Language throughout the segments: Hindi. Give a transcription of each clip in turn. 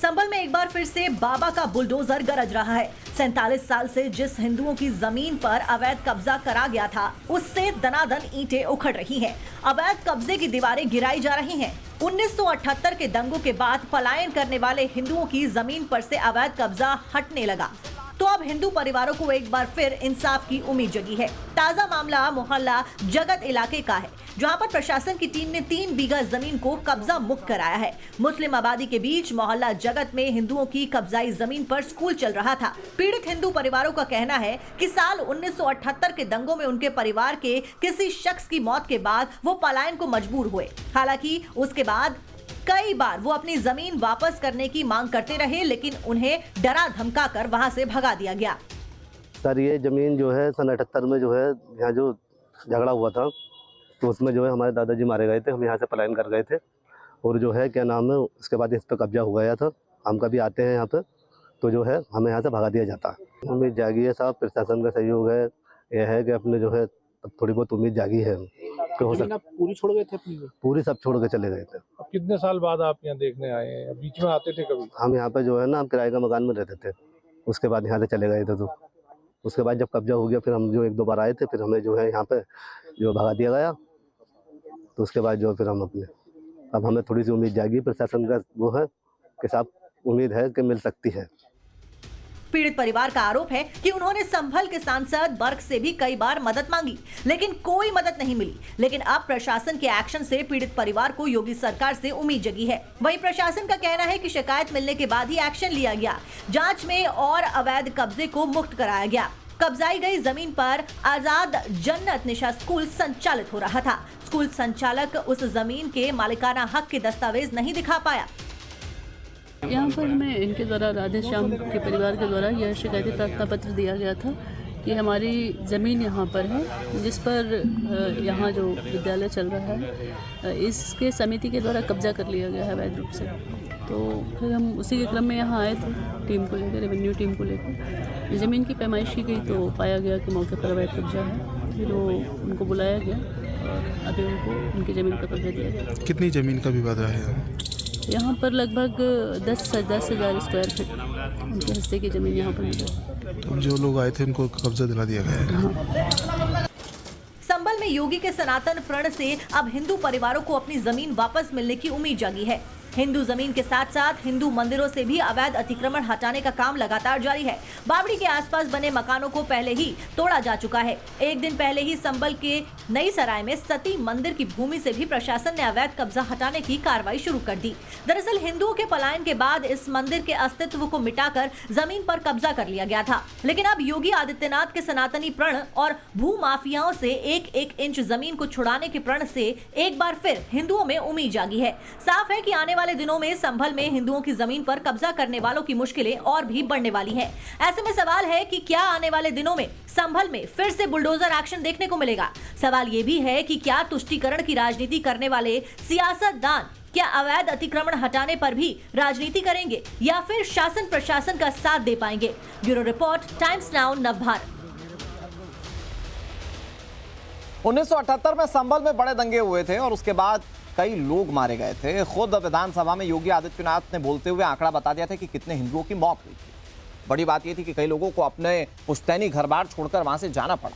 संभल में एक बार फिर से बाबा का बुलडोजर गरज रहा है। 47 साल से जिस हिंदुओं की जमीन पर अवैध कब्जा करा गया था, उससे दनादन ईंटें उखड़ रही हैं। अवैध कब्जे की दीवारें गिराई जा रही हैं। 1978 के दंगों के बाद पलायन करने वाले हिंदुओं की जमीन पर से अवैध कब्जा हटने लगा, तो अब हिंदू परिवारों को एक बार फिर इंसाफ की उम्मीद जगी है। ताजा मामला मोहल्ला जगत इलाके का है, जहां पर प्रशासन की टीम ने 3 बीघा जमीन को कब्जा मुक्त कराया है। मुस्लिम आबादी के बीच मोहल्ला जगत में हिंदुओं की कब्जाई जमीन पर स्कूल चल रहा था। पीड़ित हिंदू परिवारों का कहना है कि साल 1978 के दंगों में उनके परिवार के किसी शख्स की मौत के बाद वो पलायन को मजबूर हुए। हालांकि उसके बाद कई बार वो अपनी जमीन वापस करने की मांग करते रहे, लेकिन उन्हें डरा धमका कर वहां से भगा दिया गया। सर, ये जमीन जो है सन 78 में जो है यहाँ जो झगड़ा हुआ था, तो उसमें जो है हमारे दादाजी मारे गए थे। हम यहाँ से पलायन कर गए थे और जो है क्या नाम है, उसके बाद इस पर कब्जा हो गया था। हम कभी आते हैं यहाँ पे तो जो है हमें यहाँ से भगा दिया जाता है। उम्मीद जागी है साहब, प्रशासन का सहयोग है। यह है कि अपने जो है थोड़ी बहुत उम्मीद जागी है। तो आप पूरी छोड़ गए थे अपनी? पूरी सब छोड़ के चले गए थे। अब कितने साल बाद आप यहाँ देखने आए हैं? बीच में आते थे कभी? हम यहाँ पे जो है ना, हम किराए का मकान में रहते थे, उसके बाद यहाँ से चले गए थे। तो उसके बाद जब कब्जा हो गया, फिर हम जो 1-2 बार आए थे, फिर हमें जो है यहाँ पे जो भगा दिया गया। तो उसके बाद जो फिर हम अपने, अब हमें थोड़ी सी उम्मीद जागी, प्रशासन का वो है कि साहब उम्मीद है कि मिल सकती है। पीड़ित परिवार का आरोप है कि उन्होंने संभल के सांसद बर्क से भी कई बार मदद मांगी, लेकिन कोई मदद नहीं मिली। लेकिन अब प्रशासन के एक्शन से पीड़ित परिवार को योगी सरकार से उम्मीद जगी है। वहीं प्रशासन का कहना है कि शिकायत मिलने के बाद ही एक्शन लिया गया। जांच में और अवैध कब्जे को मुक्त कराया गया। कब्जाई गई जमीन पर आजाद जन्नत निशा स्कूल संचालित हो रहा था। स्कूल संचालक उस जमीन के मालिकाना हक के दस्तावेज नहीं दिखा पाया। यहाँ पर हमें इनके द्वारा राधे श्याम के परिवार के द्वारा यह शिकायती प्रार्थना पत्र दिया गया था कि हमारी ज़मीन यहाँ पर है, जिस पर यहाँ जो विद्यालय चल रहा है, इसके समिति के द्वारा कब्जा कर लिया गया है अवैध रूप से। तो फिर हम उसी के क्रम में यहाँ आए थे, टीम को लेकर, रेवेन्यू टीम को लेकर। ज़मीन की पैमाइश की गई तो पाया गया कि मौके पर अवैध कब्जा है। फिर वो उनको बुलाया गया और अभी उनको उनकी ज़मीन का कब्जा दिया गया। कितनी ज़मीन का विवाद रहा है? यहाँ पर लगभग 10,000 स्क्वायर फीट उनके हिस्से की ज़मीन यहाँ पर मिली। तो जो लोग आए थे उनको कब्जा दिला दिया गया है। हाँ। संभल में योगी के सनातन प्रण से अब हिंदू परिवारों को अपनी जमीन वापस मिलने की उम्मीद जगी है। हिंदू जमीन के साथ साथ हिंदू मंदिरों से भी अवैध अतिक्रमण हटाने का काम लगातार जारी है। बावड़ी के आसपास बने मकानों को पहले ही तोड़ा जा चुका है। एक दिन पहले ही संभल के नई सराय में सती मंदिर की भूमि से भी प्रशासन ने अवैध कब्जा हटाने की कार्रवाई शुरू कर दी। दरअसल हिंदुओं के पलायन के बाद इस मंदिर के अस्तित्व को मिटाकर जमीन पर कब्जा कर लिया गया था। लेकिन अब योगी आदित्यनाथ के सनातनी प्रण और भू माफियाओं से 1-1 इंच जमीन को छुड़ाने के प्रण से एक बार फिर हिंदुओं में उम्मीद जागी है। साफ है कि आने वाले दिनों में संभल में हिंदुओं की जमीन पर कब्जा करने वालों की मुश्किलें और भी बढ़ने वाली हैं। ऐसे में सवाल है कि क्या आने वाले दिनों में संभल में फिर से बुलडोजर एक्शन देखने को मिलेगा। सवाल ये भी है कि क्या तुष्टीकरण की राजनीति करने वाले सियासतदान क्या अवैध अतिक्रमण हटाने पर भी राजनीति करेंगे या फिर शासन प्रशासन का साथ दे पाएंगे। Bureau report, times now, Navbharat. 1978 में संभल में बड़े दंगे हुए थे और उसके बाद कई लोग मारे गए थे। खुद विधानसभा में योगी आदित्यनाथ ने बोलते हुए आंकड़ा बता दिया था कि कितने हिंदुओं की मौत हुई थी। बड़ी बात यह थी कि कई लोगों को अपने पुश्तैनी घर बार छोड़कर वहां से जाना पड़ा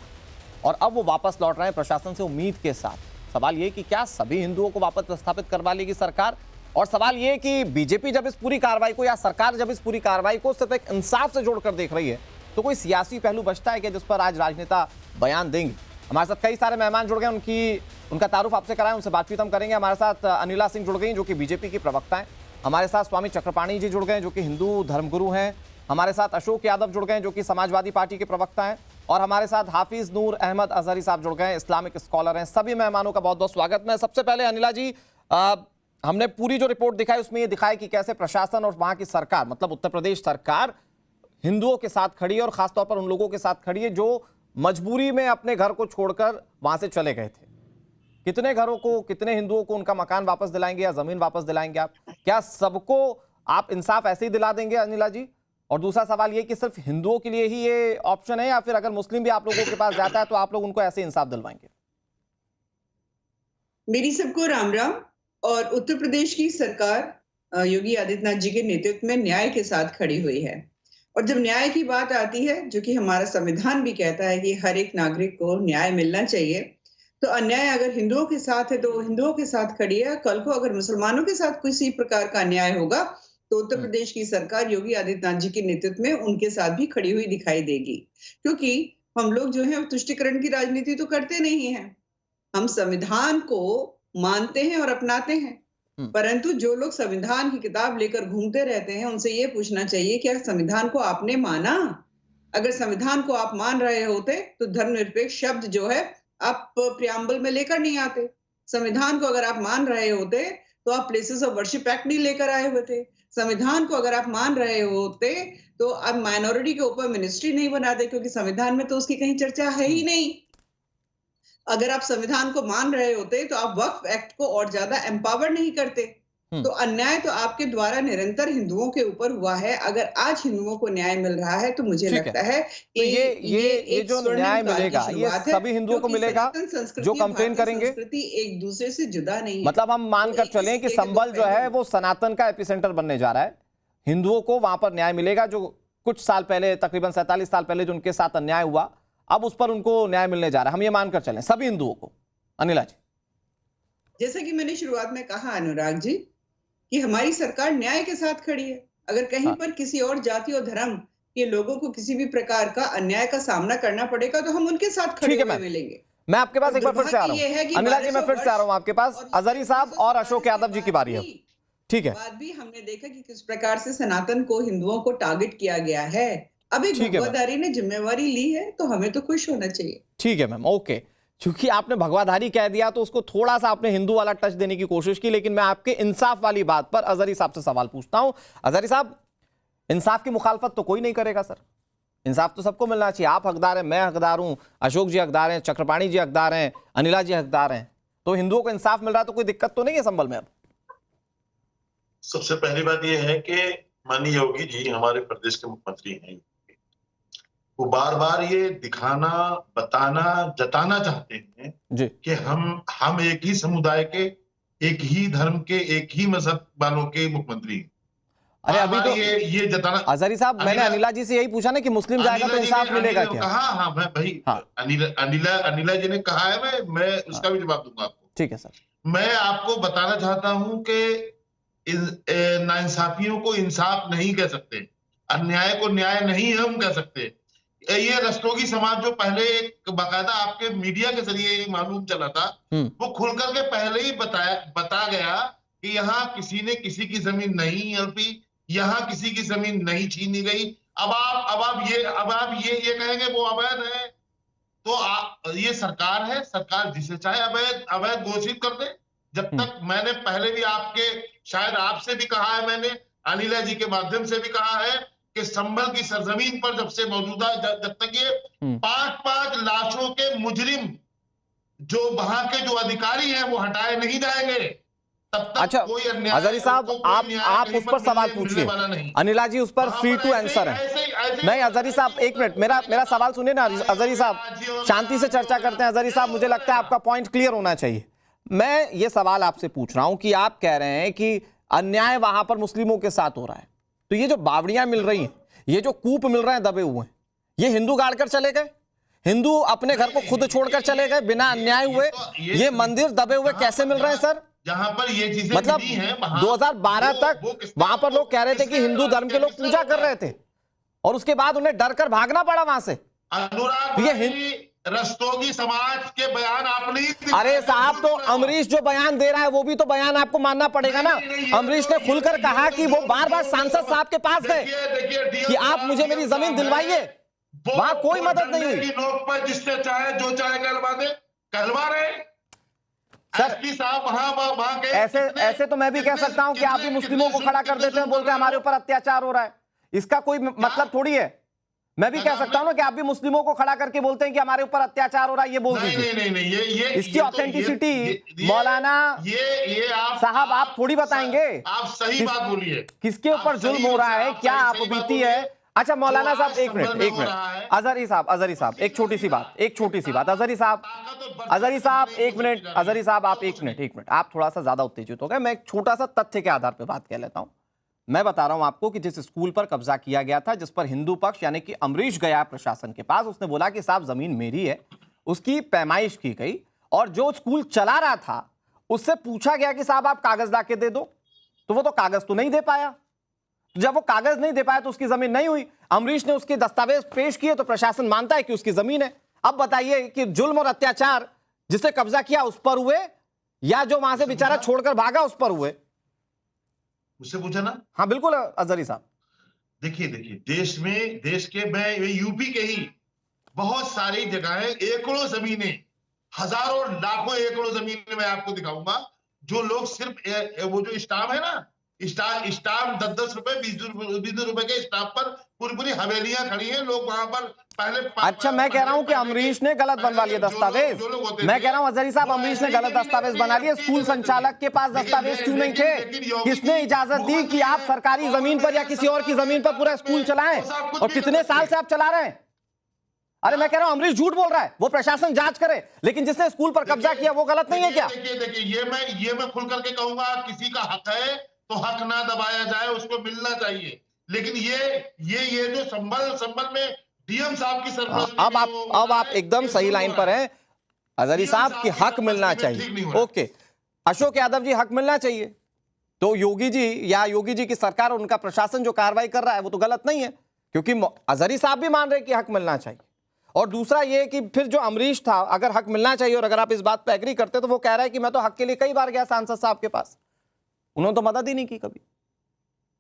और अब वो वापस लौट रहे हैं प्रशासन से उम्मीद के साथ। सवाल ये कि क्या सभी हिंदुओं को वापस प्रस्थापित करवा लेगी सरकार, और सवाल ये कि बीजेपी जब इस पूरी कार्रवाई को या सरकार जब इस पूरी कार्रवाई को सिर्फ एक इंसाफ से जोड़कर देख रही है तो कोई सियासी पहलू बचता है कि जिस पर आज राजनेता बयान देंगे। हमारे साथ कई सारे मेहमान जुड़ गए, उनका तारुफ आपसे कराएं, उनसे बातचीत हम करेंगे। हमारे साथ अनिला सिंह जुड़ गई जो कि बीजेपी की प्रवक्ता हैं। हमारे साथ स्वामी चक्रपाणी जी जुड़ गए जो कि हिंदू धर्मगुरु हैं। हमारे साथ अशोक यादव जुड़ गए जो कि समाजवादी पार्टी के प्रवक्ता हैं। और हमारे साथ हाफिज नूर अहमद अजहरी साहब जुड़ गए, इस्लामिक स्कॉलर हैं। सभी मेहमानों का बहुत बहुत स्वागत। मैं सबसे पहले अनिला जी, हमने पूरी जो रिपोर्ट दिखाई उसमें ये दिखाया कि कैसे प्रशासन और वहां की सरकार, मतलब उत्तर प्रदेश सरकार, हिंदुओं के साथ खड़ी है और खासतौर पर उन लोगों के साथ खड़ी है जो मजबूरी में अपने घर को छोड़कर वहां से चले गए थे। कितने घरों को, कितने हिंदुओं को उनका मकान वापस दिलाएंगे या जमीन वापस दिलाएंगे आप? क्या सबको आप इंसाफ ऐसे ही दिला देंगे अनिला जी? और दूसरा सवाल ये कि सिर्फ हिंदुओं के लिए ही ये ऑप्शन है या फिर अगर मुस्लिम भी आप लोगों के पास जाता है तो आप लोग उनको ऐसे इंसाफ दिलवाएंगे? मेरी सबको राम राम। और उत्तर प्रदेश की सरकार योगी आदित्यनाथ जी के नेतृत्व में न्याय के साथ खड़ी हुई है। और जब न्याय की बात आती है, जो कि हमारा संविधान भी कहता है कि हर एक नागरिक को न्याय मिलना चाहिए, तो अन्याय अगर हिंदुओं के साथ है तो वो हिंदुओं के साथ खड़ी है। कल को अगर मुसलमानों के साथ किसी प्रकार का अन्याय होगा तो उत्तर प्रदेश की सरकार योगी आदित्यनाथ जी के नेतृत्व में उनके साथ भी खड़ी हुई दिखाई देगी। क्योंकि हम लोग जो है तुष्टिकरण की राजनीति तो करते नहीं है, हम संविधान को मानते हैं और अपनाते हैं। परंतु जो लोग संविधान की किताब लेकर घूमते रहते हैं, उनसे ये पूछना चाहिए क्या संविधान को आपने माना? अगर संविधान को आप मान रहे होते तो धर्मनिरपेक्ष शब्द जो है आप प्रियम्बल में लेकर नहीं आते। संविधान को अगर आप मान रहे होते तो आप प्लेसेस ऑफ वर्शिप एक्ट नहीं लेकर आए हुए थे। संविधान को अगर आप मान रहे होते तो आप माइनॉरिटी के ऊपर मिनिस्ट्री नहीं बनाते, क्योंकि संविधान में तो उसकी कहीं चर्चा है ही नहीं। अगर आप संविधान को मान रहे होते तो आप वक्फ एक्ट को और ज्यादा एम्पावर नहीं करते। तो अन्याय तो आपके द्वारा निरंतर हिंदुओं के ऊपर हुआ है। अगर आज हिंदुओं को न्याय मिल रहा है तो मुझे लगता है कि तो ये जो न्याय मिलेगा ये सभी हिंदुओं को मिलेगा जो कंप्लेन करेंगे। संस्कृति एक दूसरे से जुदा नहीं है। मतलब हम मानकर चलें कि संभल जो है वो सनातन का एपिसेंटर बनने जा रहा है। हिंदुओं को वहां पर न्याय मिलेगा। जो कुछ साल पहले, तकरीबन 47 साल पहले जो उनके साथ अन्याय हुआ, अब उस पर उनको न्याय मिलने जा रहा है। हम ये मानकर चलें सभी हिंदुओं को। अनिला जी, जैसे कि मैंने शुरुआत में कहा अनुराग जी कि हमारी सरकार न्याय के साथ खड़ी है। अगर कहीं पर किसी और जाति और धर्म के लोगों को किसी भी प्रकार का अन्याय का सामना करना पड़ेगा तो हम उनके साथ खड़े हुए मिलेंगे। मैं आपके पास एक बार फिर से आ रहा हूं। अनिला जी, मैं फिर से आ रहा हूं आपके पास। अजहरी साहब और अशोक यादव जी की बारी है। ठीक है, बाद भी हमने देखा कि किस प्रकार से सनातन को, हिंदुओं को टारगेट किया गया है। अब एक भगवाधारी ने जिम्मेवारी ली है तो हमें तो खुश होना चाहिए। ठीक है मैम, ओके। क्योंकि आपने भगवाधारी कह दिया तो उसको थोड़ा सा आपने हिंदू वाला टच देने की कोशिश की, लेकिन मैं आपके इंसाफ वाली बात पर अजहरी साहब से सवाल पूछता हूं। अजहरी साहब, इंसाफ की मुखालफत तो कोई नहीं करेगा सर, इंसाफ तो सबको मिलना चाहिए। आप हकदार हैं, मैं हकदार हूं, अशोक जी हकदार हैं, चक्रपाणी जी हकदार हैं, अनिला जी हकदार हैं, तो हिंदुओं को इंसाफ मिल रहा है तो कोई दिक्कत तो नहीं है संभल में? अब सबसे पहली बात यह है कि माननीय योगी जी हमारे प्रदेश के मुख्यमंत्री हैं। वो बार बार ये दिखाना, बताना, जताना चाहते हैं कि हम एक ही समुदाय के, एक ही धर्म के, एक ही मजहब वालों के मुख्यमंत्री हैं। अरे अभी तो ये जताना। अजहरी साहब, मैंने अनिला जी से यही पूछा ना कि मुस्लिम जाएगा तो इंसाफ मिलेगा क्या? हाँ मैं भाई, अनिला जी ने कहा है, मैं उसका भी जवाब दूंगा आपको। ठीक है सर। मैं आपको बताना चाहता हूं कि नाइंसाफियों को इंसाफ नहीं कह सकते, अन्याय को न्याय नहीं हम कह सकते। ये रस्तोगी समाज जो पहले एक बाकायदा आपके मीडिया के जरिए मालूम चला था, वो खुल करके पहले ही बता गया कि यहाँ किसी ने किसी की जमीन नहीं हड़पी, यहाँ किसी की जमीन नहीं छीनी गई। अब आप ये कहेंगे वो अवैध है, तो ये सरकार है, सरकार जिसे चाहे अवैध घोषित कर दे। जब तक मैंने पहले भी शायद आपसे भी कहा है, मैंने अनिला जी के माध्यम से भी कहा है कि संभल की सरजमीन पर जब से मौजूदा, जब तक ये 5-5 लाशों के मुजरिम जो वहां के जो अधिकारी हैं वो हटाए नहीं जाएंगे, तब तक कोई अन्याय। अजहरी साहब, आप उस पर सवाल पूछिए। अनिला जी उस पर फ्री टू आंसर है। नहीं अजहरी साहब, एक मिनट, मेरा सवाल सुनिए ना अजहरी साहब, शांति से चर्चा करते हैं। अजहरी साहब, मुझे लगता है आपका पॉइंट क्लियर होना चाहिए। मैं ये सवाल आपसे पूछ रहा हूं कि आप कह रहे हैं कि अन्याय वहां पर मुस्लिमों के साथ हो रहा है, तो ये जो बावड़ियां मिल रही हैं, ये जो कूप मिल रहे हैं दबे हुए हैं, ये हिंदू गाड़ कर चले गए? हिंदू अपने घर को खुद छोड़कर चले गए बिना अन्याय हुए? ये मंदिर दबे हुए कैसे मिल रहे हैं सर? जहां पर ये चीजें मतलब 2012 तक वहां पर लोग कह रहे थे कि हिंदू धर्म के लोग पूजा कर रहे थे और उसके बाद उन्हें डर कर भागना पड़ा वहां से। अनुराग, रस्तोगी समाज के बयान आपने, अरे साहब, तो अमरीश जो बयान दे रहा है वो भी तो बयान आपको मानना पड़ेगा ना। अमरीश ने खुलकर कहा कि वो बार बार सांसद साहब के पास गए कि आप मुझे मेरी जमीन दिलवाइए, वहां कोई मदद नहीं हुई। लोग पर जिससे चाहे जो चाहे कहलवा दे, कहलवा रहे सर साहब। वहां ऐसे तो मैं भी कह सकता हूं कि आप भी मुस्लिमों को खड़ा कर देते हैं, बोलते हैं हमारे ऊपर अत्याचार हो रहा है। इसका कोई मतलब थोड़ी है। मैं भी कह सकता हूं ना कि आप भी मुस्लिमों को खड़ा करके बोलते हैं कि हमारे ऊपर अत्याचार हो रहा है, ये बोल दीजिए। नहीं, ये इसकी ऑथेंटिसिटी मौलाना साहब आप थोड़ी बताएंगे। आप सही बात बोलिए, किसके ऊपर जुल्म हो रहा है, क्या आप बीती है, अच्छा मौलाना जो आज साहब एक संभल मिनट में एक हो रहा है, मिनट अजहरी साहब एक छोटी सी बात अजहरी साहब आप एक मिनट आप थोड़ा सा ज्यादा उत्तेजित हो गए। मैं एक छोटा सा तथ्य के आधार पर बात कह लेता हूं। मैं बता रहा हूं आपको कि जिस स्कूल पर कब्जा किया गया था, जिस पर हिंदू पक्ष यानी कि अमरीश गया प्रशासन के पास, उसने बोला कि साहब जमीन मेरी है, उसकी पैमाइश की गई और जो स्कूल चला रहा था उससे पूछा गया कि साहब आप कागज ला के दे दो, तो वो तो कागज तो नहीं दे पाया। जब वो कागज नहीं दे पाया तो उसकी जमीन नहीं हुई। अमरीश ने उसके दस्तावेज पेश किए तो प्रशासन मानता है कि उसकी जमीन है। अब बताइए कि जुल्म और अत्याचार जिससे कब्जा किया उस पर हुए या जो वहां से बेचारा छोड़कर भागा उस पर हुए? उससे पूछा ना। हाँ बिल्कुल अजहरी साहब। देखिए देश के मैं यूपी के ही बहुत सारी जगहें, एकड़ों जमीनें, हजारों लाखों एकड़ों जमीनें मैं आपको दिखाऊंगा, जो लोग सिर्फ वो जो स्टाम्प है ना, स्टाम्प 10-10 रुपए 20 रुपए के स्टाम्प पर पूरी हवेलियां खड़ी हैं। लोग वहां पर पहले अच्छा मैं कह रहा हूं कि अमरीश ने गलत बनवा लिया दस्तावेज। मैं कह रहा हूं अजहरी साहब अमरीश ने गलत दस्तावेज बना लिए। स्कूल संचालक के पास दस्तावेज क्यों नहीं थे? किसने इजाजत दी कि आप सरकारी जमीन पर या किसी और की जमीन पर पूरा स्कूल चलाएं? और कितने साल से आप चला रहे हैं? अरे मैं कह रहा हूं अमरीश झूठ बोल रहा है, वो प्रशासन जांच करे, लेकिन जिसने स्कूल पर कब्जा किया वो गलत नहीं है क्या? देखिए ये मैं खुल करके कहूंगा, किसी का हक है तो हक ना दबाया जाए, उसको मिलना चाहिए। लेकिन ये जो संभल में डीएम साहब की सरपरस्ती, अब आप एकदम सही लाइन पर हैं अजहरी साहब कि हक मिलना चाहिए। ओके अशोक यादव जी, हक मिलना चाहिए तो योगी जी की सरकार और उनका प्रशासन जो कार्रवाई कर रहा है वो तो गलत नहीं है, क्योंकि अजहरी साहब भी मान रहे हैं कि हक मिलना चाहिए। और दूसरा ये कि फिर जो अमरीश था, अगर हक मिलना चाहिए और अगर आप इस बात पर एग्री करते तो वो कह रहा है कि मैं तो हक के लिए कई बार गया सांसद साहब के पास, उन्होंने तो मदद ही नहीं की कभी।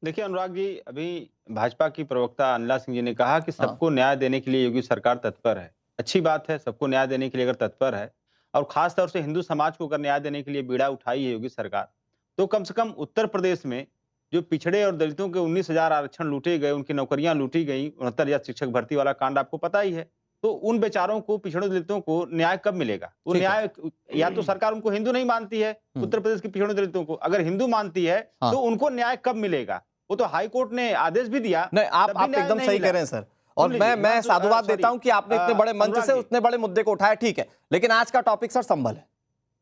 देखिए अनुराग जी, अभी भाजपा की प्रवक्ता अनला सिंह जी ने कहा कि सबको न्याय देने के लिए योगी सरकार तत्पर है। अच्छी बात है, सबको न्याय देने के लिए अगर तत्पर है और खास तौर से हिंदू समाज को अगर न्याय देने के लिए बीड़ा उठाई है योगी सरकार, तो कम से कम उत्तर प्रदेश में जो पिछड़े और दलितों के 19,000 आरक्षण लूटे गए, उनकी नौकरियां लूटी गई, 69,000 शिक्षक भर्ती वाला कांड आपको पता ही है, तो उन बेचारों को, पिछड़े दलितों को न्याय कब मिलेगा? वो न्याय या तो सरकार उनको हिंदू नहीं मानती है, उत्तर प्रदेश के पिछड़े दलितों को अगर हिंदू मानती है तो उनको न्याय कब मिलेगा? वो तो हाई कोर्ट ने आदेश भी दिया। नहीं आप एकदम सही कह रहे हैं सर, और मैं साधुवाद देता हूं कि आपने इतने बड़े मंच से उतने बड़े मुद्दे को उठाया, ठीक है, लेकिन आज का टॉपिक सर संभल है।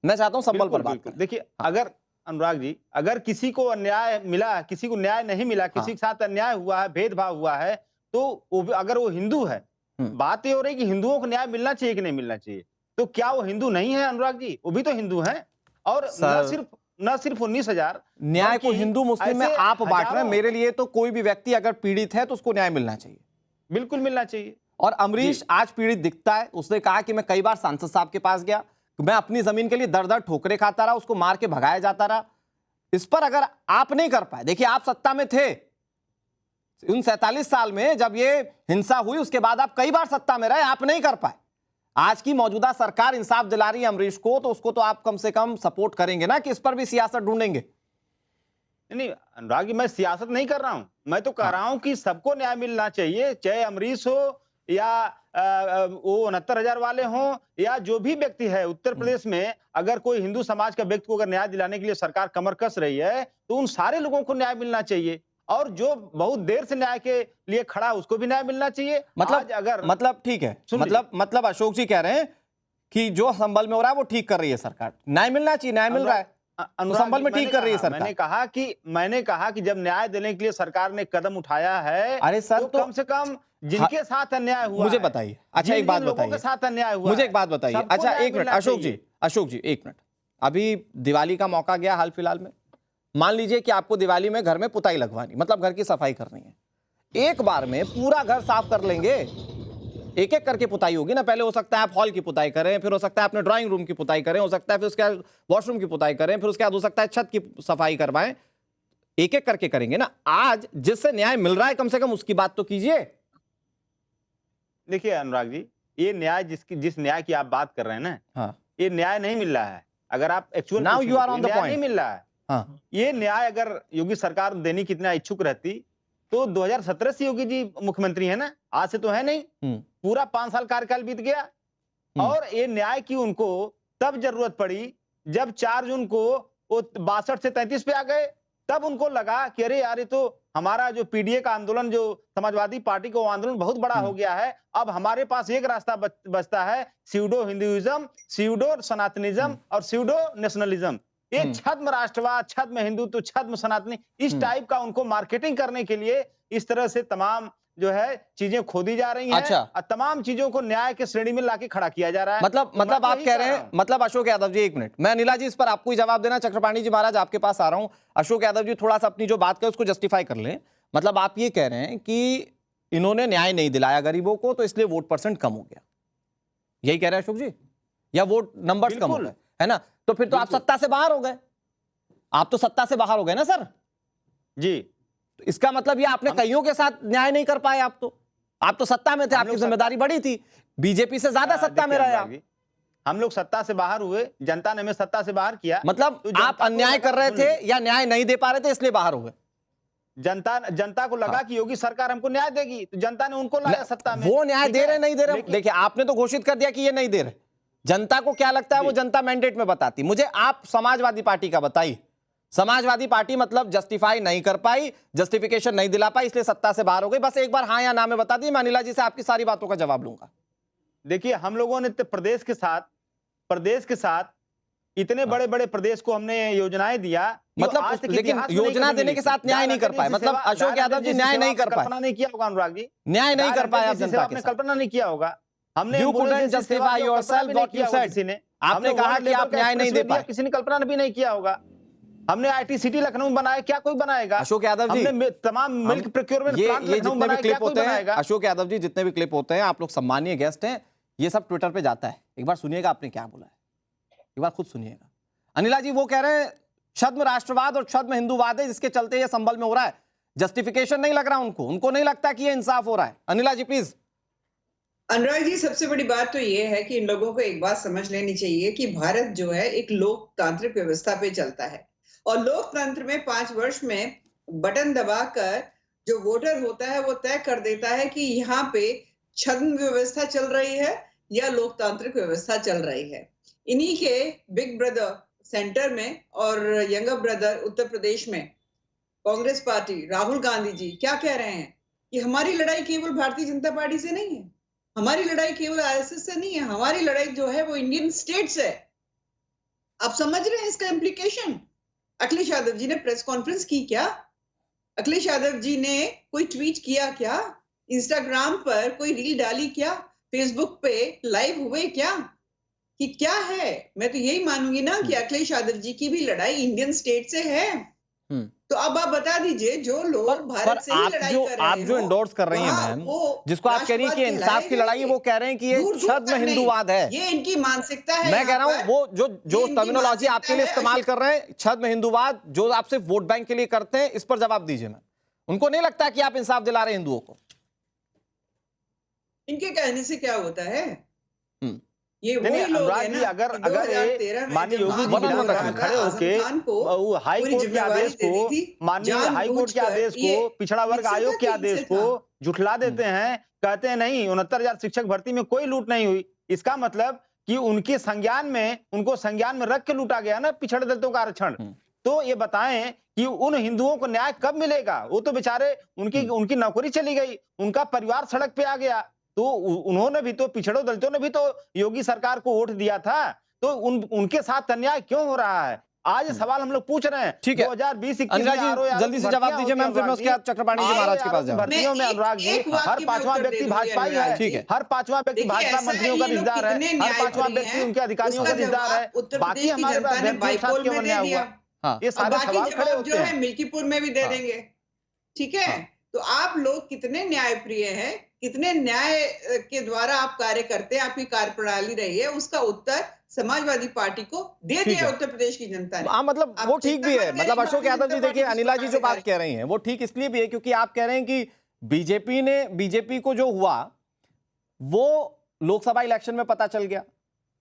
मैं चाहता हूं संभल पर बात करें। देखिए अगर अनुराग जी, अगर किसी को अन्याय मिला, किसी को न्याय नहीं मिला, किसी के साथ अन्याय हुआ है, भेदभाव हुआ है, तो अगर वो हिंदू है, बात ये हो रही कि हिंदुओं को न्याय मिलना चाहिए कि नहीं मिलना चाहिए, तो क्या वो हिंदू नहीं है अनुराग जी? वो भी तो हिंदू हैं। और न सिर्फ 19,000 न्याय को हिंदू मुस्लिम में आप बांट रहे हैं। मेरे लिए तो कोई भी व्यक्ति अगर पीड़ित है तो उसको न्याय मिलना चाहिए, बिल्कुल मिलना चाहिए। और अमरीश आज पीड़ित दिखता है। उसने कहा कि मैं कई बार सांसद साहब के पास गया, मैं अपनी जमीन के लिए दर ठोकरे खाता रहा, उसको मार के भगाया जाता रहा। इस पर अगर आप नहीं कर पाए, देखिए आप सत्ता में थे उन 47 साल में जब ये हिंसा हुई, उसके बाद आप कई बार सत्ता में रहे, आप नहीं कर पाए। आज की मौजूदा सरकार इंसाफ दिला रही है अमरीश को, तो उसको तो आप कम से कम सपोर्ट करेंगे ना कि इस पर भी सियासत ढूंढेंगे? नहीं अनुराग जी, मैं सियासत नहीं कर रहा हूं, मैं तो कह रहा हूं कि सबको न्याय मिलना चाहिए, चाहे अमरीश हो या वो 69,000 वाले हों या जो भी व्यक्ति है। उत्तर प्रदेश में अगर कोई हिंदू समाज का व्यक्ति को अगर न्याय दिलाने के लिए सरकार कमर कस रही है तो उन सारे लोगों को न्याय मिलना चाहिए, और जो बहुत देर से न्याय के लिए खड़ा उसको भी न्याय मिलना चाहिए। मतलब ठीक है, मतलब अशोक जी कह रहे हैं कि जो संभल में हो रहा है वो ठीक कर रही है सरकार, न्याय मिलना चाहिए, न्याय मिल रहा है तो संभल में ठीक कर रही है सरकार। मैंने कहा कि जब न्याय देने के लिए सरकार ने कदम उठाया है, अरे सर तो कम से कम जिनके साथ अन्याय हुआ, मुझे बताइए। अच्छा एक बात बताइए, के साथ अन्याय हुआ, मुझे एक बात बताइए। अच्छा एक मिनट अशोक जी एक मिनट, अभी दिवाली का मौका गया हाल फिलहाल में, मान लीजिए कि आपको दिवाली में घर में पुताई लगवानी, मतलब घर की सफाई करनी है, एक बार में पूरा घर साफ कर लेंगे? एक एक करके पुताई होगी ना, पहले हो सकता है आप हॉल की पुताई करें, फिर हो सकता है अपने ड्राइंग रूम की पुताई करें, हो सकता है फिर उसके बाद वॉशरूम की पुताई करें, फिर उसके बाद हो सकता है छत की सफाई करवाएं, एक एक करके करेंगे ना। आज जिससे न्याय मिल रहा है कम से कम उसकी बात तो कीजिए। देखिए अनुराग जी, ये न्याय जिस न्याय की आप बात कर रहे हैं ना, हाँ, ये न्याय नहीं मिल रहा है। अगर आप actual now you are on the point, नहीं मिल रहा है। हाँ, ये न्याय अगर योगी सरकार देने की इतना इच्छुक रहती तो 2017 से योगी जी मुख्यमंत्री है ना, आज से तो है नहीं, पूरा 5 साल कार्यकाल बीत गया। और ये न्याय की उनको तब जरूरत पड़ी जब 4 जून को वो 62 से 33 पे आ गए, तब उनको लगा कि अरे यार ये तो हमारा जो पीडीए का आंदोलन, जो समाजवादी पार्टी का आंदोलन बहुत बड़ा हो गया है। अब हमारे पास एक रास्ता बचता है, स्यूडो हिंदुइज्म, स्यूडो सनातनिज्म और स्यूडो नेशनलिज्म। ये छद्म राष्ट्रवाद, छद्म हिंदुत्व, छद्म सनातनी, इस टाइप का उनको मार्केटिंग करने के लिए इस तरह से तमाम जो है चीजें खोदी जा रही हैं। अच्छा। और तमाम चीजों को न्याय के श्रेणी में लाके खड़ा किया जा रहा है। मतलब आप कह रहे हैं, मतलब अशोक यादव जी, एक मिनट, मैं अनिला जी इस पर आपको ही जवाब देना। चक्रपाणी जी महाराज आपके पास आ रहा हूं। अशोक यादव जी थोड़ा सा अपनी जो बात करें उसको जस्टिफाई कर लें। मतलब आप ये कह रहे हैं कि इन्होंने न्याय नहीं दिलाया गरीबों को, तो इसलिए वोट परसेंट कम हो गया, यही कह रहे हैं अशोक जी? या वोट नंबर्स कम हो गए, है ना? तो फिर तो आप सत्ता से बाहर हो गए, आप तो सत्ता से बाहर हो गए ना सर जी। तो इसका मतलब ये आपने कईयों के साथ न्याय नहीं कर पाए। आप तो सत्ता में थे, आपकी जिम्मेदारी बड़ी थी, बीजेपी से ज्यादा सत्ता में रहे आप। हम लोग सत्ता से बाहर हुए, जनता ने हमें सत्ता से बाहर किया। मतलब तो आप अन्याय कर रहे थे या न्याय नहीं दे पा रहे थे इसलिए बाहर हो गए? जनता को लगा कि योगी सरकार हमको न्याय देगी, तो जनता ने उनको लाया सत्ता में। वो न्याय दे रहे नहीं दे रहे, देखिए आपने तो घोषित कर दिया कि ये नहीं दे रहे। जनता को क्या लगता है वो जनता मैंडेट में बताती। मुझे आप समाजवादी पार्टी का बताइए। समाजवादी पार्टी मतलब जस्टिफाई नहीं कर पाई, जस्टिफिकेशन नहीं दिला पाई, इसलिए सत्ता से बाहर हो गई। बस एक बार हाँ या ना में बता दी, मैं अनिला जी से आपकी सारी बातों का जवाब लूंगा। देखिए, हम लोगों ने प्रदेश के साथ इतने बड़े बड़े प्रदेश को हमने योजनाएं दिया, मतलब लेकिन योजना देने के साथ न्याय नहीं कर पाए। मतलब अशोक यादव जी न्याय नहीं कर पाए। कल्पना नहीं किया होगा अनुराग जी, न्याय नहीं कर पाए आप जनता के साथ। कल्पना नहीं किया होगा। हमने You couldn't justify yourself what you said। आपने कहा कि आप न्याय नहीं दे पाए, किसी ने कल्पना भी नहीं किया होगा। हमने आईटी सिटी लखनऊ बनाया, क्या कोई बनाएगा? अशोक यादव जी, हमने तमाम मिल्क प्रोक्योरमेंट प्लांट ये लखनऊ जितने भी बनाया, क्लिप क्या कोई होते हैं, बनाएगा? अशोक यादव जी जितने भी क्लिप होते हैं, आप लोग सम्मानीय गेस्ट हैं, ये सब ट्विटर पे जाता है। एक बार सुनिएगा आपने क्या बोला है, एक बार खुद सुनिएगा। अनिला जी वो कह रहे हैं छद्म राष्ट्रवाद और छद्म हिंदूवाद है जिसके चलते ये संभल में हो रहा है, जस्टिफिकेशन नहीं लग रहा उनको नहीं लगता कि ये इंसाफ हो रहा है। अनिला जी प्लीज। अनुराग जी, सबसे बड़ी बात तो ये है कि इन लोगों को एक बात समझ लेनी चाहिए कि भारत जो है एक लोकतांत्रिक व्यवस्था पे चलता है, और लोकतंत्र में 5 वर्ष में बटन दबाकर जो वोटर होता है वो तय कर देता है कि यहाँ पे छद्म व्यवस्था चल रही है या लोकतांत्रिक व्यवस्था चल रही है। इन्हीं के बिग ब्रदर सेंटर में और यंगर ब्रदर उत्तर प्रदेश में कांग्रेस पार्टी, राहुल गांधी जी क्या कह रहे हैं कि हमारी लड़ाई केवल भारतीय जनता पार्टी से नहीं है, हमारी लड़ाई केवल आरएसएस से नहीं है, हमारी लड़ाई जो है वो इंडियन स्टेट से है। आप समझ रहे हैं इसका इम्प्लीकेशन? अखिलेश यादव जी ने प्रेस कॉन्फ्रेंस की क्या? अखिलेश यादव जी ने कोई ट्वीट किया क्या? इंस्टाग्राम पर कोई रील डाली क्या? फेसबुक पे लाइव हुए क्या? कि क्या है? मैं तो यही मानूंगी ना कि अखिलेश यादव जी की भी लड़ाई इंडियन स्टेट से है। तो अब आप बता दीजिए, जो लोग भारत से ही लड़ाई कर रहे हैं, आप जो इंडोर्स कर रही हैं मैम, जिसको आप कह रही हैं कि इंसाफ की लड़ाई है, वो कह रहे हैं कि ये छद्म हिंदूवाद है। ये इनकी मानसिकता है। मैं कह रहा हूँ वो जो टर्मिनोलॉजी आपके लिए इस्तेमाल कर रहे हैं, छद्म हिंदूवाद, जो आप सिर्फ वोट बैंक के लिए करते हैं, इस पर जवाब दीजिए। मैं उनको नहीं लगता कि आप इंसाफ दिला रहे हैं हिंदुओं को? इनके कहने से क्या होता है? ये वही नहीं, लोग हैं ना, अगर माननीय योगी जी खड़े होके हाई कोर्ट के आदेश को, माननीय हाई कोर्ट के आदेश को, पिछड़ा वर्ग आयोग के आदेश को झुठला देते हैं, कहते हैं नहीं 69,000 शिक्षक भर्ती में कोई लूट नहीं हुई, इसका मतलब कि उनके संज्ञान में, उनको संज्ञान में रख के लूटा गया ना पिछड़े दलितों का आरक्षण। तो ये बताएं कि उन हिंदुओं को न्याय कब मिलेगा? वो तो बेचारे उनकी नौकरी चली गई, उनका परिवार सड़क पे आ गया, तो उन्होंने भी तो, पिछड़ों दलितों ने भी तो योगी सरकार को वोट दिया था, तो उनके साथ अन्याय क्यों हो रहा है? आज सवाल हम लोग पूछ रहे हैं। ठीक है 2020-21 जल्दी से जवाब दीजिए मैम, फिर मैं उसके बाद चक्रपाणी जी महाराज के पास जाऊंगा। भर्तियों में अनुराग जी हर 5वां व्यक्ति भाजपा ही है। ठीक है, हर 5वां व्यक्ति भाजपा मंत्रियों का रिश्तेदार है, हर 5वां व्यक्ति उनके अधिकारियों का रिश्तेदार है। बाकी हमारे पास क्यों अन्याय हुआ? ये सारे सवाल खड़े होते हैं। मिल्कीपुर में भी दे देंगे। ठीक है, तो आप लोग कितने न्यायप्रिय हैं, कितने न्याय के द्वारा आप कार्य करते हैं, आपकी कार्यप्रणाली रही है, उसका उत्तर समाजवादी पार्टी को दे दिया उत्तर प्रदेश की जनता ने। मतलब वो ठीक भी है। मतलब अशोक यादव जी देखिए, अनिला जी जो बात कह रही हैं वो ठीक इसलिए भी है क्योंकि आप कह रहे हैं कि बीजेपी को जो हुआ वो लोकसभा इलेक्शन में पता चल गया,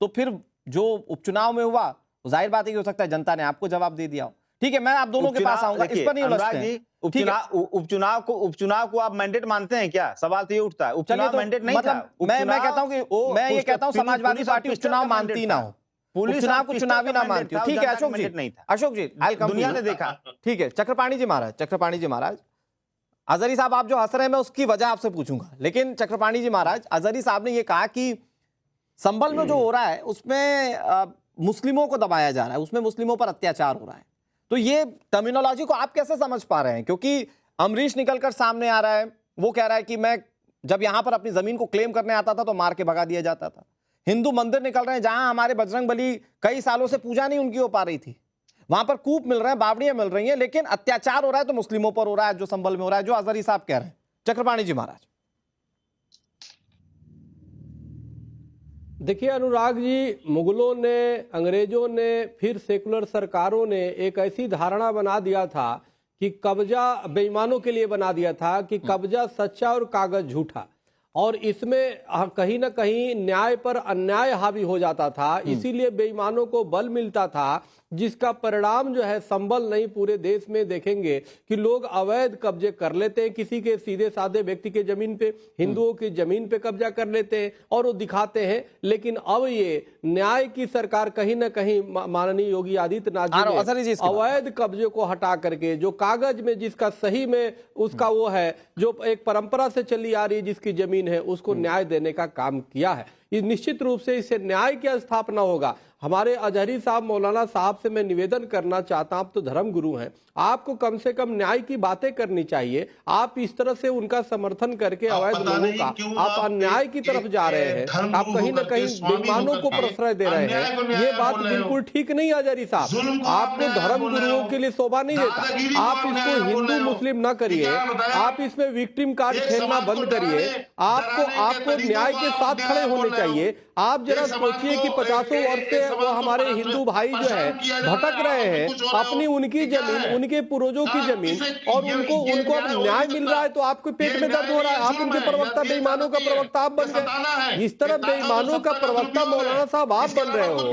तो फिर जो उपचुनाव में हुआ जाहिर बात है कि हो सकता है जनता ने आपको जवाब दे दिया हो। ठीक है, मैं आप दोनों के पास आऊंगा, इस पर नहीं उलझते हैं। उपचुनाव को आप मैंडेट मानते हैं क्या? सवाल तो ये उठता है। उपचुनाव मैंडेट नहीं था। मैं कहता हूं कि मैं ये कहता हूं समाजवादी पार्टी उपचुनाव मानती ना हो, उपचुनाव को चुनावी ना मानती हो। ठीक है अशोक जी, अशोक जी दुनिया ने देखा। ठीक है चक्रपाणी जी महाराज, अजहरी साहब आप जो हंस रहे हैं मैं उसकी वजह आपसे पूछूंगा, लेकिन चक्रपाणी जी महाराज, अजहरी साहब ने ये कहा कि संभल में जो हो रहा है उसमें मुस्लिमों को दबाया जा रहा है, उसमें मुस्लिमों पर अत्याचार हो रहा है। तो ये टर्मिनोलॉजी को आप कैसे समझ पा रहे हैं? क्योंकि अमरीश निकलकर सामने आ रहा है, वो कह रहा है कि मैं जब यहां पर अपनी जमीन को क्लेम करने आता था तो मार के भगा दिया जाता था। हिंदू मंदिर निकल रहे हैं जहां हमारे बजरंगबली कई सालों से पूजा नहीं उनकी हो पा रही थी, वहां पर कूप मिल रहे हैं, बावड़ियां मिल रही हैं, लेकिन अत्याचार हो रहा है तो मुस्लिमों पर हो रहा है, जो संभल में हो रहा है, जो अजहरी साहब कह रहे हैं। चक्रपाणी जी महाराज, देखिए अनुराग जी, मुगलों ने, अंग्रेजों ने, फिर सेकुलर सरकारों ने एक ऐसी धारणा बना दिया था कि कब्जा बेईमानों के लिए बना दिया था कि कब्जा सच्चा और कागज झूठा, और इसमें कहीं ना कहीं न्याय पर अन्याय हावी हो जाता था, इसीलिए बेईमानों को बल मिलता था, जिसका परिणाम जो है संभल नहीं पूरे देश में देखेंगे कि लोग अवैध कब्जे कर लेते हैं, किसी के सीधे साधे व्यक्ति के जमीन पे, हिंदुओं की जमीन पे कब्जा कर लेते हैं और वो दिखाते हैं। लेकिन अब ये न्याय की सरकार कहीं ना कहीं माननीय योगी आदित्यनाथ जी ने अवैध कब्जे को हटा करके जो कागज में जिसका सही में उसका वो है, जो एक परंपरा से चली आ रही जिसकी जमीन है, उसको न्याय देने का काम किया है। ये निश्चित रूप से इससे न्याय की स्थापना होगा। हमारे अजहरी साहब, मौलाना साहब से मैं निवेदन करना चाहता हूं, आप तो धर्म गुरु हैं, आपको कम से कम न्याय की बातें करनी चाहिए। आप इस तरह से उनका समर्थन करके अवैध लोगों का आप अन्याय की तरफ जा रहे हैं, आप कहीं ना कहीं बेईमानों को प्रश्रय दे रहे हैं। ये बात बिल्कुल ठीक नहीं है अजहरी साहब, आपको धर्म गुरुओं के लिए शोभा नहीं देता। आप इसको हिंदू मुस्लिम न करिए, आप इसमें विक्टिम कार्ड खेलना बंद करिए। आपको न्याय के साथ खड़े होने चाहिए। आप जरा सोचिए कि 50 वर्ष से वो हमारे हिंदू भाई जो है भटक रहे हैं, अपनी उनकी जमीन, उनके पूर्वजों की जमीन, और उनको अब न्याय मिल रहा है तो आपको पेट में दर्द हो रहा है। आप उनके प्रवक्ता, बेईमानों का प्रवक्ता आप बन गए। इस तरह बेईमानों का प्रवक्ता मौलाना साहब आप बन रहे हो,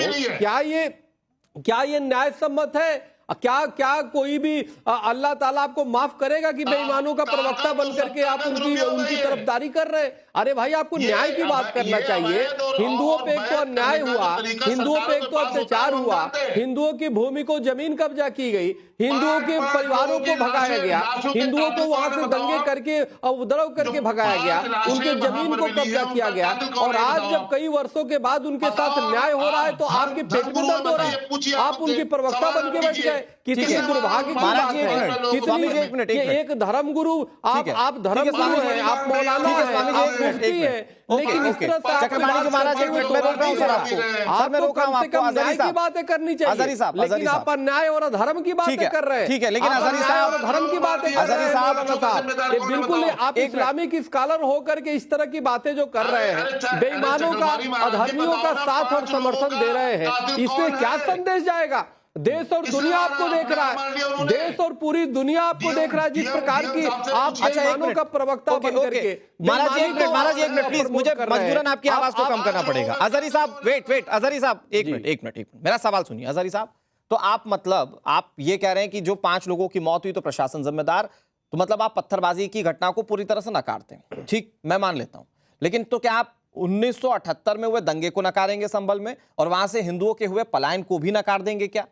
क्या ये न्याय सम्मत है? क्या कोई भी अल्लाह ताला आपको माफ करेगा कि बेईमानों का प्रवक्ता बन करके आप उनकी तरफदारी कर रहे हैं? अरे भाई, आपको न्याय की बात करना चाहिए। हिंदुओं पे एक तो अन्याय हुआ, हिंदुओं पे एक तो अत्याचार हुआ, हिंदुओं की भूमि को जमीन कब्जा की गई, हिंदुओं के परिवारों को भगाया गया, हिंदुओं को वहां से दंगे करके उपद्रव करके भगाया गया, उनके जमीन को कब्जा किया गया, और आज जब कई वर्षों के बाद उनके साथ न्याय हो रहा है तो आपके पेट में दर्द हो रहा है। आप उनके प्रवक्ता बन के बैठ गए। कितनी दुर्भाग्य की बात है, कितनी एक धर्म गुरु, आप धर्म गुरु हैं, आप मौलाना हैं, आप मुफ्ती हैं, लेकिन इस तरह से चक्रपाणी जी महाराज, एक मिनट मैं रोक रहा हूं सर आपको, सर मैं रोक रहा हूं आपको। न्याय की बातें करनी चाहिए, लेकिन आप अन्याय और धर्म की बातें कर रहे हैं। ठीक है, लेकिन अजहरी साहब धर्म की बातें कर रहे हैं, बिल्कुल आप इस्लामिक स्कॉलर होकर के इस तरह की बातें जो कर रहे हैं, बेईमानों का, अधर्मियों का साथ और समर्थन दे रहे हैं, इसमें क्या संदेश जाएगा? देश और दुनिया आपको देख रहा है, देश और पूरी दुनिया आपको देख रहा है, जिस प्रकार की आप बेईमानों का प्रवक्ता बन करके। महाराज एक मिनट प्लीज, मुझे मजबूरन आपकी आवाज को कम करना पड़ेगा। अजहरी साहब वेट, अजहरी साहब एक मिनट मेरा सवाल सुनिए। अजहरी साहब, तो आप ये कह रहे हैं कि जो 5 लोगों की मौत हुई तो प्रशासन जिम्मेदार, तो मतलब आप पत्थरबाजी की घटना को पूरी तरह से नकारते हैं, ठीक, मैं मान लेता हूं, लेकिन तो क्या आप 1978 में हुए दंगे को नकारेंगे संभल में, और वहां से हिंदुओं के हुए पलायन को भी नकार देंगे क्या?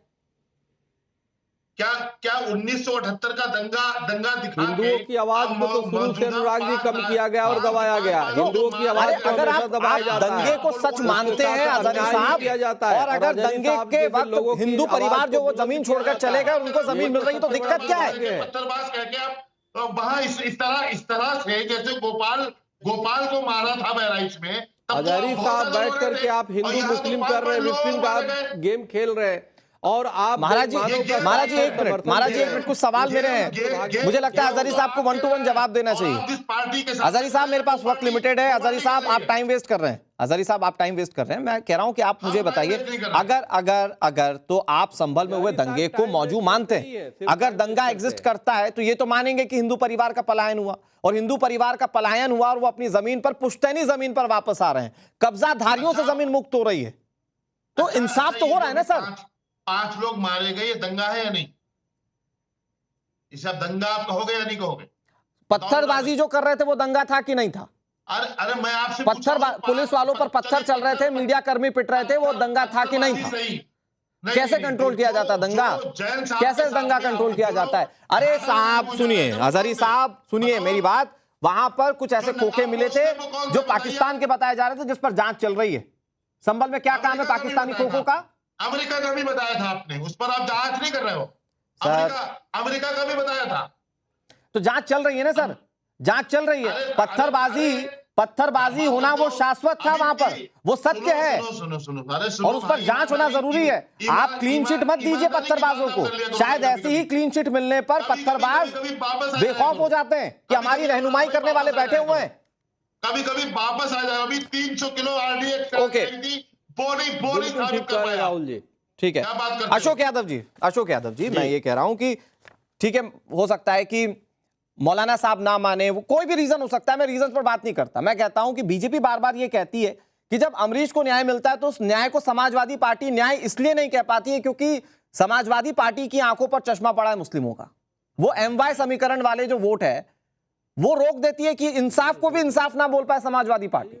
क्या 1978 का दंगा दिखा हिंदुओं की आवाज को तो शुरू से अनुराग जी कम किया गया और दबाया गया। हिंदुओं की आवाज को अगर आप दंगे को सच मानते हैं अजहरी साहब, और अगर दंगे के वक्त हिंदू परिवार जो वो जमीन छोड़कर चले गए, उनको जमीन मिल रही, तो दिक्कत क्या है? पत्थरबाज कह के आप वहां इस तरह से जैसे गोपाल को मारा था बहराइच में, अजहरी साहब बैठ करके आप हिंदू मुस्लिम कर रहे हैं, मुस्लिम का आप गेम खेल रहे हैं, और आप महाराज जी एक मिनट कुछ सवाल मेरे हैं, मुझे लगता है अजहरी साहब को 1 to 1 जवाब देना चाहिए। अजहरी साहब, मेरे पास वक्त लिमिटेड है, अजहरी साहब आप टाइम वेस्ट कर रहे हैं, मैं कह रहा हूं कि आप मुझे बताइए, अगर तो आप संभल में हुए दंगे को मौजूद मानते हैं, अगर दंगा एग्जिस्ट करता है तो ये तो मानेंगे कि हिंदू परिवार का पलायन हुआ, और हिंदू परिवार का पलायन हुआ और वो अपनी जमीन पर, पुश्तैनी जमीन पर वापस आ रहे हैं, कब्जाधारियों से जमीन मुक्त हो रही है, तो इंसाफ तो हो रहा है ना सर? 5 लोग मारे गए, ये दंगा है या नहीं? इसे आप दंगा आप कहोगे या नहीं कहोगे? पत्थरबाजी जो कर रहे थे वो दंगा था कि नहीं था? अरे मैं आपसे पुलिस वालों पर पत्थर चल रहे थे, मीडिया कर्मी पिट रहे थे, वो दंगा था कि नहीं था? नहीं, कैसे कंट्रोल किया जाता है दंगा? जो जैन साहब कैसे के साथ दंगा किया, कंट्रोल किया जो जाता है? अरे साहब सुनिए, हजारी साहब सुनिए मेरी बात। वहां पर कुछ ऐसे खोखे मिले थे जो पाकिस्तान के बताए जा रहे थे, जिस पर जांच चल रही है। संभल में क्या काम है पाकिस्तानी खोखों का? अमेरिका का भी बताया था आपने, उस पर आप जांच नहीं कर रहे हो। अमेरिका का भी बताया था। तो जांच चल रही है ना सर, जांच चल रही है। पत्थरबाजी होना वो शाश्वत था वहां पर, वो सत्य है। और उस पर जांच होना जरूरी है। आप क्लीन चिट मत दीजिए पत्थरबाजों को। शायद ऐसी ही क्लीन चिट मिलने पर पत्थरबाज बेखौफ हो जाते हैं कि हमारी रहनुमाई करने वाले बैठे हुए हैं। कभी कभी वापस आ जाए। अभी 300 किलो आरडीएक्स ओके, बोरी साबित कर पाया। राहुल जी ठीक है। अशोक यादव जी मैं ये कह रहा हूं कि ठीक है, हो सकता है कि मौलाना साहब ना माने, वो कोई भी रीजन हो सकता है, मैं रीजन पर बात नहीं करता। मैं कहता हूं कि बीजेपी बार बार ये कहती है कि जब अमरीश को न्याय मिलता है तो उस न्याय को समाजवादी पार्टी न्याय इसलिए नहीं कह पाती है क्योंकि समाजवादी पार्टी की आंखों पर चश्मा पड़ा है मुस्लिमों का। वो MY समीकरण वाले जो वोट है वो रोक देती है कि इंसाफ को भी इंसाफ ना बोल पाए समाजवादी पार्टी।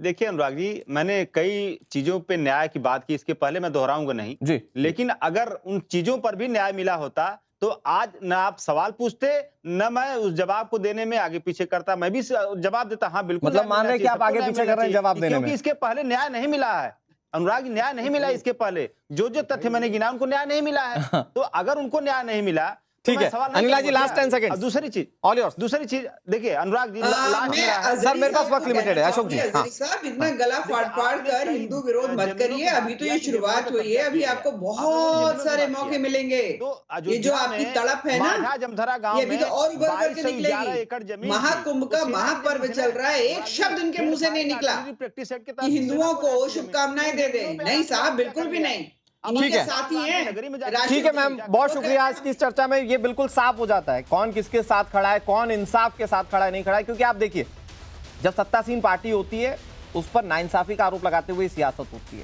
देखिए अनुराग जी, मैंने कई चीजों पे न्याय की बात की, इसके पहले मैं दोहराऊंगा नहीं जी। लेकिन अगर उन चीजों पर भी न्याय मिला होता तो आज न आप सवाल पूछते, न मैं उस जवाब को देने में आगे पीछे करता। मैं भी जवाब देता, हाँ बिल्कुल। मतलब मान रहे कि आप आगे पीछे कर रहे हैं जवाब देने में, क्योंकि इसके पहले न्याय नहीं मिला है अनुराग, न्याय नहीं मिला इसके पहले। जो तथ्य मैंने गिना उनको न्याय नहीं मिला है। तो अगर उनको न्याय नहीं मिला, ठीक है अनिला जी, लास्ट 10 सेकंड। दूसरी चीज, ऑल योर्स। दूसरी चीज देखिए अनुराग जी, सर मेरे पास वक्त लिमिटेड है। अशोक जी साहब, इतना गला फाड़ कर हिंदू विरोध मत करिए। अभी तो ये शुरुआत हुई है, अभी आपको बहुत सारे मौके मिलेंगे। ये जो आपकी तड़प है ना, ये अभी तो और उभर करके निकलेगी। महाकुंभ का महापर्व चल रहा है, एक शब्द इनके मुंह से नहीं निकला कि हिंदुओं को शुभकामनाएं दे दें। नहीं साहब, बिल्कुल भी नहीं। ठीक है, ठीक है मैम, बहुत शुक्रिया। आज की इस चर्चा में ये बिल्कुल साफ हो जाता है कौन किसके साथ खड़ा है, कौन इंसाफ के साथ खड़ा है, नहीं खड़ा है। क्योंकि आप देखिए, जब सत्तासीन पार्टी होती है उस पर नाइंसाफी का आरोप लगाते हुए सियासत होती है।